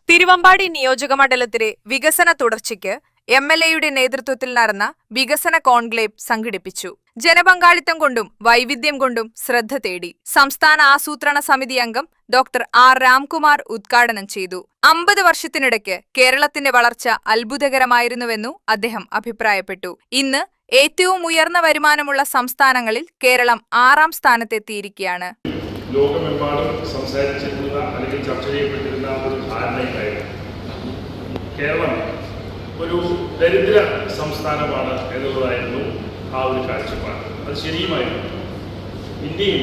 തിരുവമ്പാടി നിയോജകമണ്ഡലത്തിലെ വികസന തുടർച്ചയ്ക്ക് എംഎൽഎയുടെ നേതൃത്വത്തിൽ നടന്ന വികസന കോൺക്ലേവ് സംഘടിപ്പിച്ചു. ജനപങ്കാളിത്തം കൊണ്ടും വൈവിധ്യം കൊണ്ടും ശ്രദ്ധ തേടി. സംസ്ഥാന ആസൂത്രണ സമിതി അംഗം ഡോക്ടർ ആർ രാംകുമാർ ഉദ്ഘാടനം ചെയ്തു. 50 വർഷത്തിനിടയ്ക്ക് കേരളത്തിന്റെ വളർച്ച അത്ഭുതകരമായിരുന്നുവെന്നു അദ്ദേഹം അഭിപ്രായപ്പെട്ടു. ഇന്ന് ഏറ്റവും ഉയർന്ന വരുമാനമുള്ള സംസ്ഥാനങ്ങളിൽ കേരളം 6ാം സ്ഥാനത്തെത്തിയിരിക്കുകയാണ്. ലോകമെമ്പാടും സംസാരിച്ചിരുന്ന അല്ലെങ്കിൽ ചർച്ച ചെയ്യപ്പെട്ടിരുന്ന ഒരു ധാരണയുണ്ടായിരുന്നു. കേരളം ഒരു ദരിദ്ര സംസ്ഥാനമാണ് എന്നുള്ളതായിരുന്നു ആ ഒരു കാഴ്ചപ്പാട്. അത് ശരിയുമായിരുന്നു. ഇന്ത്യയിൽ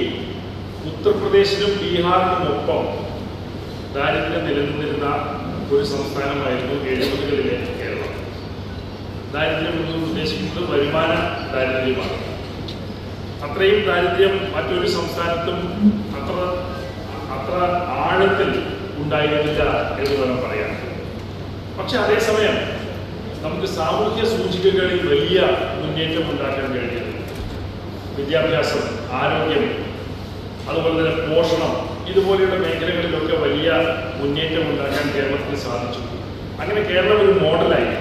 ഉത്തർപ്രദേശിനും ബീഹാറിനുമൊപ്പം ദാരിദ്ര്യം നിലനിന്നിരുന്ന ഒരു സംസ്ഥാനമായിരുന്നു 70കളിലെ കേരളം. ദാരിദ്ര്യം എന്ന് ഉദ്ദേശിക്കുന്നത് വരുമാന ദാരിദ്ര്യമാണ്. അത്രയും ദാരിദ്ര്യം മറ്റൊരു സംസ്ഥാനത്തും അത്ര ആഴത്തിൽ ഉണ്ടായിരുന്നില്ല എന്ന് വേണം പറയാൻ. പക്ഷെ അതേസമയം നമുക്ക് സാമൂഹ്യ സൂചികകളിൽ വലിയ മുന്നേറ്റം ഉണ്ടാക്കാൻ കഴിഞ്ഞിരുന്നു. വിദ്യാഭ്യാസം, ആരോഗ്യം, അതുപോലെ തന്നെ പോഷണം, ഇതുപോലെയുള്ള മേഖലകളിലൊക്കെ വലിയ മുന്നേറ്റം ഉണ്ടാക്കാൻ കേരളത്തിന് സാധിച്ചു. അങ്ങനെ കേരളം ഒരു മോഡലായി.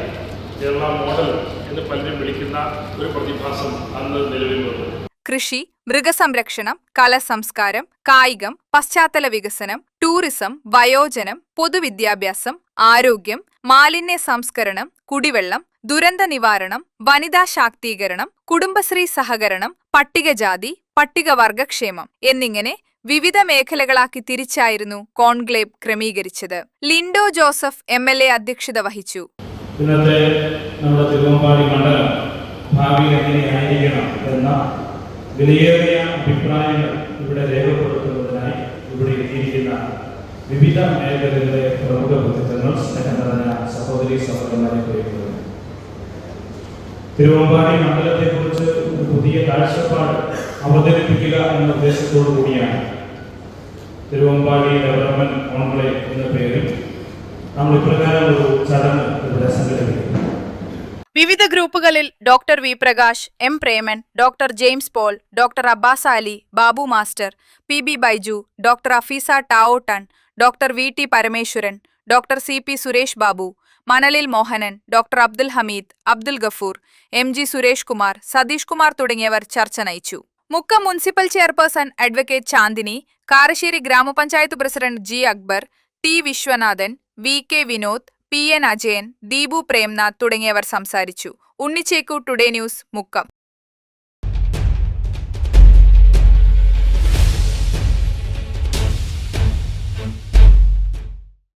കേരള മോഡൽ എന്ന് പലരും വിളിക്കുന്ന ഒരു പ്രതിഭാസം അന്ന് നിലവിൽ വന്നു. കൃഷി, മൃഗസംരക്ഷണം, കലാസംസ്കാരം, കായികം, പശ്ചാത്തല വികസനം, ടൂറിസം, വയോജനം, പൊതുവിദ്യാഭ്യാസം, ആരോഗ്യം, മാലിന്യ സംസ്കരണം, കുടിവെള്ളം, ദുരന്ത നിവാരണം, വനിതാ ശാക്തീകരണം, കുടുംബശ്രീ സഹകരണം, പട്ടികജാതി, പട്ടികവർഗക്ഷേമം എന്നിങ്ങനെ വിവിധ മേഖലകളാക്കി തിരിച്ചായിരുന്നു കോൺക്ലേവ് ക്രമീകരിച്ചത്. ലിൻഡോ ജോസഫ് എംഎൽഎ അധ്യക്ഷത വഹിച്ചു. ഇന്നത്തെ നമ്മുടെ തിരുവമ്പാടി മണ്ഡലം ഭാവിയിൽ എങ്ങനെയായിരിക്കണം എന്ന വിലയേറിയ അഭിപ്രായങ്ങൾ ഇവിടെ രേഖപ്പെടുത്തുന്നതിനായി ഇവിടെ എത്തിയിരിക്കുന്ന വിവിധ മേഖലകളിലെ പ്രമുഖ വ്യക്തിത്വങ്ങൾ, സ്നേഹം നിറഞ്ഞ സഹോദരി സഹോദരന്മാരെ കുറിക്കുന്നത് തിരുവമ്പാടി മണ്ഡലത്തെക്കുറിച്ച് ഒരു പുതിയ കാഴ്ചപ്പാട് അവതരിപ്പിക്കുക എന്ന ഉദ്ദേശത്തോടു കൂടിയാണ് തിരുവമ്പാടി ഡെവലപ്മെന്റ് കോൺക്ലേവ് എന്ന പേരിൽ നമ്മൾ ഇപ്രകാരം ഒരു ചടങ്ങ് ഇവിടെ സംഘടിപ്പിക്കുന്നു. വിവിധ ഗ്രൂപ്പുകളിൽ doctor V Prakash, M Preman, doctor James Paul, doctor Abbas Ali, Babu master, P B Baiju, doctor Afeesa Tavotton, doctor V T Parameswaran, doctor C P Suresh Babu, Manalil Mohanan, doctor Abdul Hameed, Abdul Gafoor, M G Suresh Kumar, Satheesh Kumar തുടങ്ങിയവർ ചർച്ച നയിച്ചു. Mukkam municipal chairperson advocate Chandini, Karassery ഗ്രാമപഞ്ചായത്ത് president G Akbar, T Viswanathan, V K Vinod, P N Ajayan, Deepu Premnath തുടങ്ങിയവർ സംസാരിച്ചു. Unnichekku, today news, Mukkam.